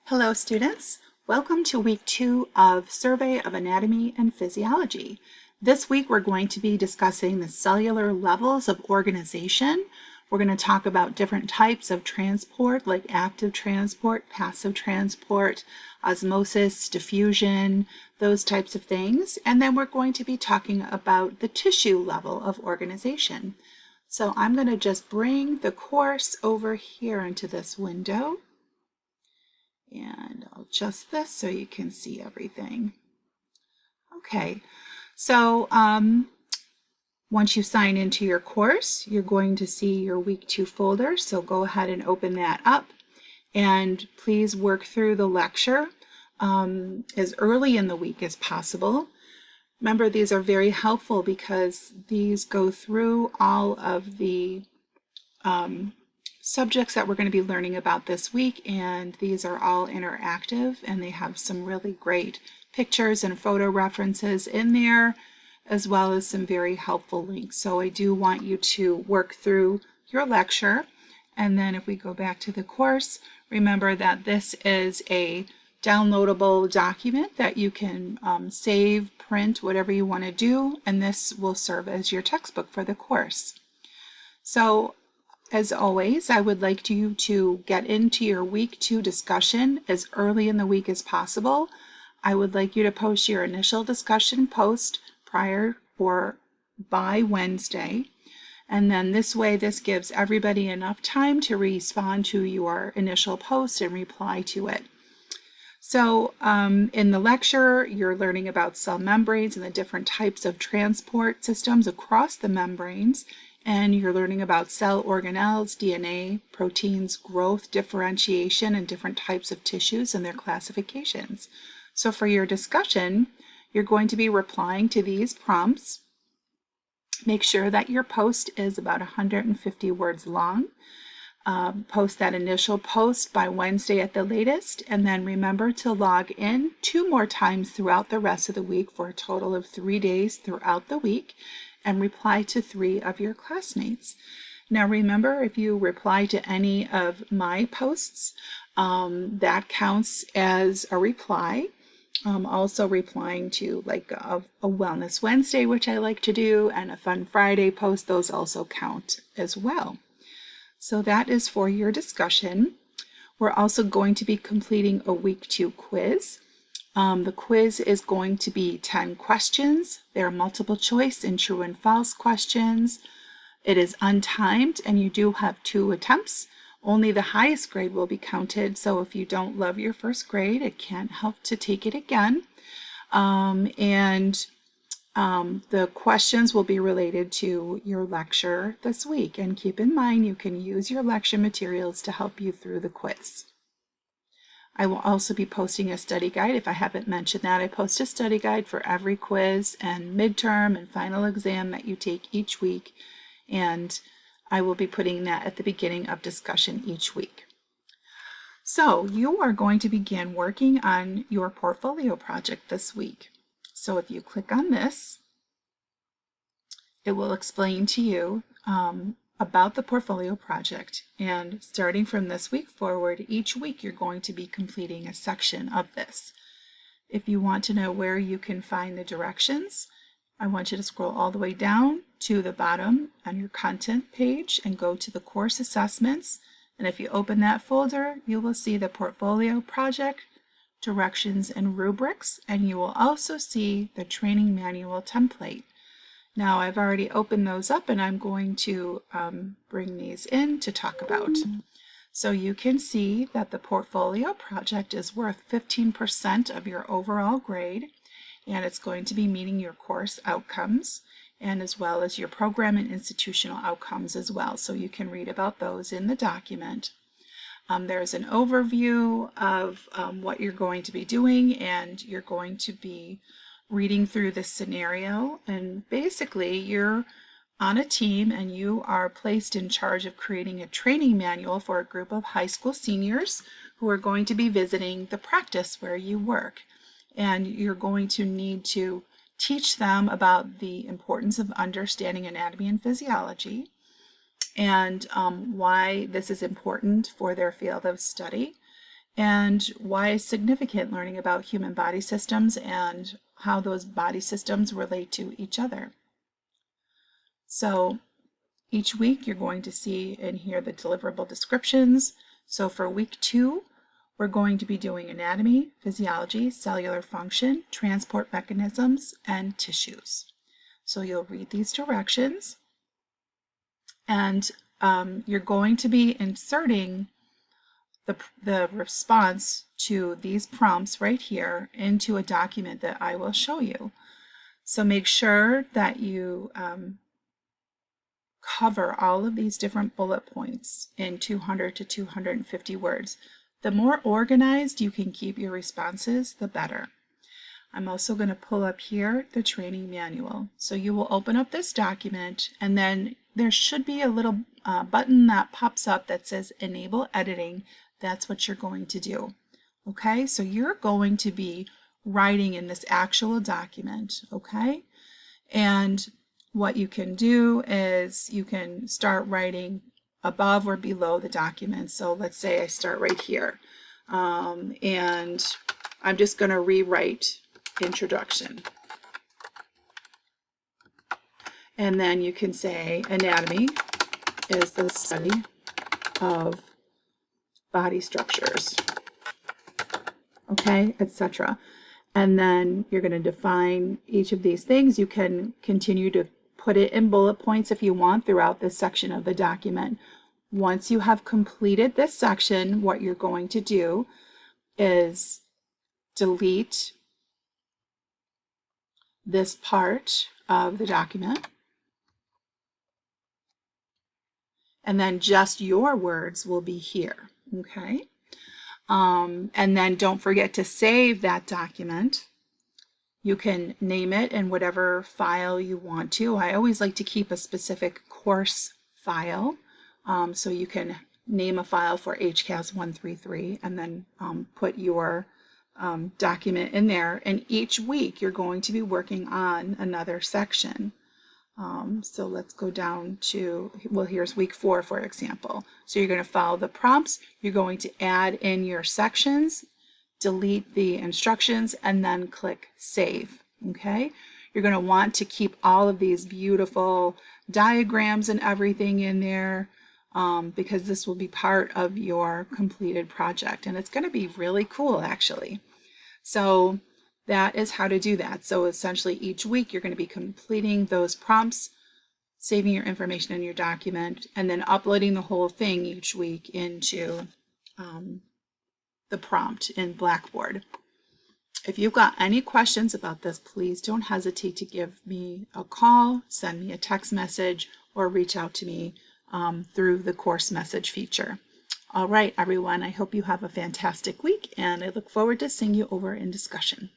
Hello students, welcome to week 2 of Survey of Anatomy and Physiology. This week we're going to be discussing the cellular levels of organization. We're going to talk about different types of transport like active transport, passive transport, osmosis, diffusion, those types of things. And then we're going to be talking about the tissue level of organization. So I'm going to just bring the course over here into this window. And I'll adjust this so you can see everything. Okay, so once you sign into your course, you're going to see your week 2 folder. So go ahead and open that up. And please work through the lecture as early in the week as possible. Remember, these are very helpful because these go through all of the subjects that we're going to be learning about this week, and these are all interactive and they have some really great pictures and photo references in there, as well as some very helpful links. So I do want you to work through your lecture, and then if we go back to the course, remember that this is a downloadable document that you can save, print, whatever you want to do, and this will serve as your textbook for the course. So as always, I would like you to get into your week 2 discussion as early in the week as possible. I would like you to post your initial discussion post prior or by Wednesday. And then this way, this gives everybody enough time to respond to your initial post and reply to it. So in the lecture, you're learning about cell membranes and the different types of transport systems across the membranes. And you're learning about cell organelles, DNA, proteins, growth, differentiation, and different types of tissues and their classifications. So for your discussion, you're going to be replying to these prompts. Make sure that your post is about 150 words long. Post that initial post by Wednesday at the latest, and then remember to log in 2 more times throughout the rest of the week for a total of 3 days throughout the week, and reply to 3 of your classmates. Now remember, if you reply to any of my posts, that counts as a reply. Also replying to like a Wellness Wednesday, which I like to do, and a Fun Friday post, those also count as well. So that is for your discussion. We're also going to be completing a week 2 quiz. The quiz is going to be 10 questions. They're multiple choice and true and false questions. It is untimed and you do have 2 attempts. Only the highest grade will be counted. So if you don't love your first grade, it can't help to take it again. The questions will be related to your lecture this week. And keep in mind, you can use your lecture materials to help you through the quiz. I will also be posting a study guide. If I haven't mentioned that, I post a study guide for every quiz and midterm and final exam that you take each week. And I will be putting that at the beginning of discussion each week. So you are going to begin working on your portfolio project this week. So if you click on this, it will explain to you about the portfolio project, and starting from this week forward, each week you're going to be completing a section of this. If you want to know where you can find the directions, I want you to scroll all the way down to the bottom on your content page and go to the course assessments, and if you open that folder, you will see the portfolio project, directions, and rubrics, and you will also see the training manual template. Now I've already opened those up and I'm going to bring these in to talk about. So you can see that the portfolio project is worth 15% of your overall grade, and it's going to be meeting your course outcomes and as well as your program and institutional outcomes as well. So you can read about those in the document. There's an overview of what you're going to be doing, and you're going to be reading through this scenario, and basically you're on a team and you are placed in charge of creating a training manual for a group of high school seniors who are going to be visiting the practice where you work, and you're going to need to teach them about the importance of understanding anatomy and physiology and why this is important for their field of study, and why is significant learning about human body systems and how those body systems relate to each other. So each week you're going to see and hear the deliverable descriptions. So for week 2, we're going to be doing anatomy, physiology, cellular function, transport mechanisms, and tissues. So you'll read these directions, and you're going to be inserting the response to these prompts right here into a document that I will show you. So make sure that you cover all of these different bullet points in 200 to 250 words. The more organized you can keep your responses, the better. I'm also going to pull up here the training manual. So you will open up this document, and then there should be a little button that pops up that says Enable Editing. That's what you're going to do. Okay, so you're going to be writing in this actual document, okay? And what you can do is you can start writing above or below the document. So let's say I start right here, and I'm just going to rewrite introduction. And then you can say anatomy is the study of body structures, okay, etc. And then you're going to define each of these things. You can continue to put it in bullet points if you want throughout this section of the document. Once you have completed this section, what you're going to do is delete this part of the document, and then just your words will be here, okay? And then don't forget to save that document. You can name it in whatever file you want to. I always like to keep a specific course file. So you can name a file for HCAS 133 and then put your document in there. And each week you're going to be working on another section. So let's go down to, well, here's week 4, for example. So you're going to follow the prompts. You're going to add in your sections, delete the instructions, and then click Save. Okay? You're going to want to keep all of these beautiful diagrams and everything in there because this will be part of your completed project. And it's going to be really cool, actually. So that is how to do that. So essentially each week you're going to be completing those prompts, saving your information in your document, and then uploading the whole thing each week into the prompt in Blackboard. If you've got any questions about this, please don't hesitate to give me a call, send me a text message, or reach out to me through the course message feature. All right, everyone, I hope you have a fantastic week, and I look forward to seeing you over in discussion.